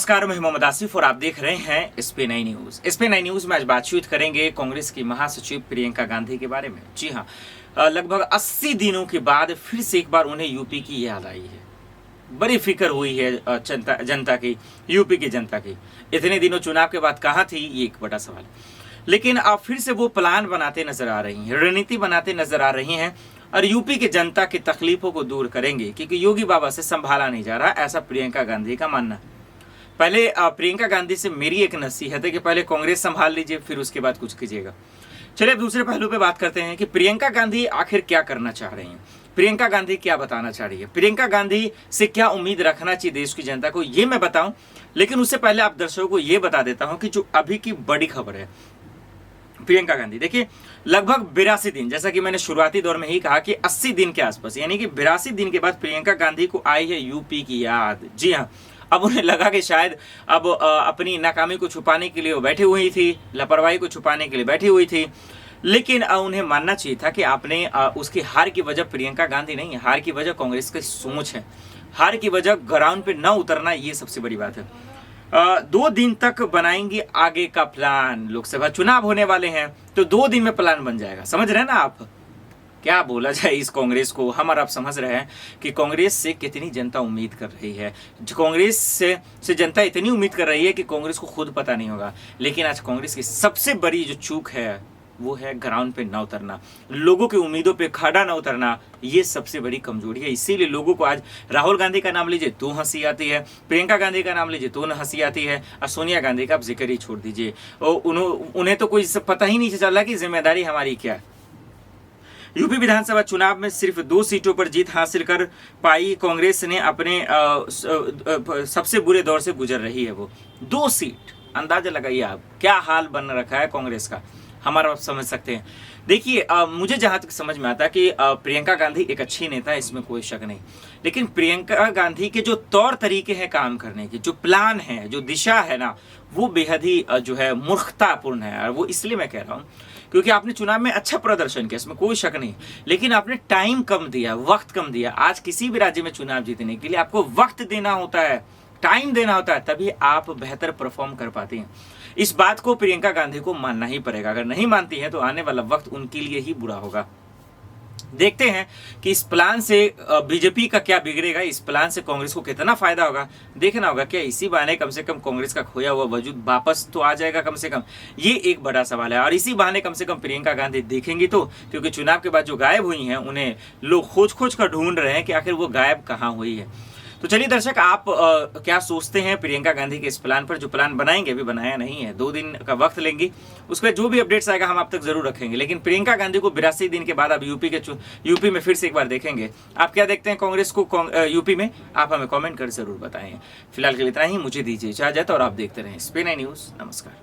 नमस्कार, मैं मोहम्मद आसिफ और आप देख रहे हैं SPN9 न्यूज। SPN9 न्यूज में आज बातचीत करेंगे कांग्रेस की महासचिव प्रियंका गांधी के बारे में। जी हाँ, लगभग 80 दिनों के बाद फिर से एक बार उन्हें यूपी की याद आई है। बड़ी फिक्र हुई है जनता की, यूपी की जनता की। इतने दिनों चुनाव के बाद कहाँ थी, ये एक बड़ा सवाल। लेकिन अब फिर से वो प्लान बनाते नजर आ रही हैं, रणनीति बनाते नजर आ रही हैं और यूपी की जनता की तकलीफों को दूर करेंगे, क्योंकि योगी बाबा से संभाला नहीं जा रहा, ऐसा प्रियंका गांधी का मानना है। पहले प्रियंका गांधी से मेरी एक नसीहत है कि पहले कांग्रेस संभाल लीजिए, फिर उसके बाद कुछ कीजिएगा। चलिए अब दूसरे पहलू पे बात करते हैं कि प्रियंका गांधी आखिर क्या करना चाह रही हैं। प्रियंका गांधी क्या बताना चाह रही है, प्रियंका गांधी से क्या उम्मीद रखना चाहिए देश की जनता को, ये मैं बताऊं। लेकिन उससे पहले आप दर्शकों को ये बता देता हूं कि जो अभी की बड़ी खबर है, प्रियंका गांधी देखिए लगभग 82 दिन, जैसा कि मैंने शुरुआती दौर में ही कहा कि 80 दिन के आसपास, यानी कि 82 दिन के बाद प्रियंका गांधी को आई है यूपी की याद। जी हाँ, अब उन्हें लगा कि शायद अब अपनी नाकामी को छुपाने के लिए वो बैठी हुई थी, लापरवाही को छुपाने के लिए बैठी हुई थी। लेकिन उन्हें मानना चाहिए था कि आपने उसकी हार की वजह प्रियंका गांधी नहीं है, हार की वजह कांग्रेस की सोच है, हार की वजह ग्राउंड पे न उतरना, ये सबसे बड़ी बात है। 2 दिन तक बनाएंगे आगे का प्लान। लोकसभा चुनाव होने वाले हैं तो 2 दिन में प्लान बन जाएगा। समझ रहे हैं ना आप? क्या बोला जाए इस कांग्रेस को, हम और आप समझ रहे हैं कि कांग्रेस से कितनी जनता उम्मीद कर रही है। कांग्रेस से जनता इतनी उम्मीद कर रही है कि कांग्रेस को खुद पता नहीं होगा। लेकिन आज कांग्रेस की सबसे बड़ी जो चूक है वो है ग्राउंड पे ना उतरना, लोगों की उम्मीदों पे खड़ा ना उतरना। ये सबसे बड़ी कमजोरी है। इसीलिए लोगों को आज राहुल गांधी का नाम लीजिए तो हंसी आती है, प्रियंका गांधी का नाम लीजिए तो हंसी आती है, और सोनिया गांधी का आप जिक्र ही छोड़ दीजिए। उन्हें तो कोई पता ही नहीं चल रहा कि जिम्मेदारी हमारी क्या है। यूपी विधानसभा चुनाव में सिर्फ 2 सीटों पर जीत हासिल कर पाई कांग्रेस ने अपने सबसे बुरे दौर से गुजर रही है। वो 2 सीट, अंदाजा लगाइए आप क्या हाल बन रखा है कांग्रेस का, हमारा आप समझ सकते हैं। देखिए मुझे जहां तक समझ में आता है कि प्रियंका गांधी एक अच्छी नेता है, इसमें कोई शक नहीं। लेकिन प्रियंका गांधी के जो तौर तरीके हैं काम करने के, जो प्लान है, जो दिशा है ना, वो बेहद ही जो है मूर्खतापूर्ण है। और वो इसलिए मैं कह रहा हूँ क्योंकि आपने चुनाव में अच्छा प्रदर्शन किया, इसमें कोई शक नहीं, लेकिन आपने टाइम कम दिया, वक्त कम दिया। आज किसी भी राज्य में चुनाव जीतने के लिए आपको वक्त देना होता है, टाइम देना होता है, तभी आप बेहतर परफॉर्म कर पाते हैं। इस बात को प्रियंका गांधी को मानना ही पड़ेगा। अगर नहीं मानती है तो आने वाला वक्त उनके लिए ही बुरा होगा। देखते हैं कि इस प्लान से बीजेपी का क्या बिगड़ेगा, इस प्लान से कांग्रेस को कितना फायदा होगा। देखना होगा क्या इसी बहाने कम से कम कांग्रेस का खोया हुआ वजूद वापस तो आ जाएगा कम से कम, ये एक बड़ा सवाल है। और इसी बहाने कम से कम प्रियंका गांधी देखेंगी तो, क्योंकि चुनाव के बाद जो गायब हुई हैं उन्हें लोग खोज खोज कर ढूंढ रहे हैं कि आखिर वो गायब कहाँ हुई है। तो चलिए दर्शक, आप क्या सोचते हैं प्रियंका गांधी के इस प्लान पर? जो प्लान बनाएंगे, अभी बनाया नहीं है, 2 दिन का वक्त लेंगी, उसके बाद जो भी अपडेट्स आएगा हम आप तक जरूर रखेंगे। लेकिन प्रियंका गांधी को 82 दिन के बाद अब यूपी में फिर से एक बार देखेंगे। आप क्या देखते हैं कांग्रेस को यूपी में? आप हमें कॉमेंट कर जरूर बताएं। फिलहाल के लिए इतना ही, मुझे दीजिए इजाजत और आप देखते रहें SPN9 न्यूज। नमस्कार।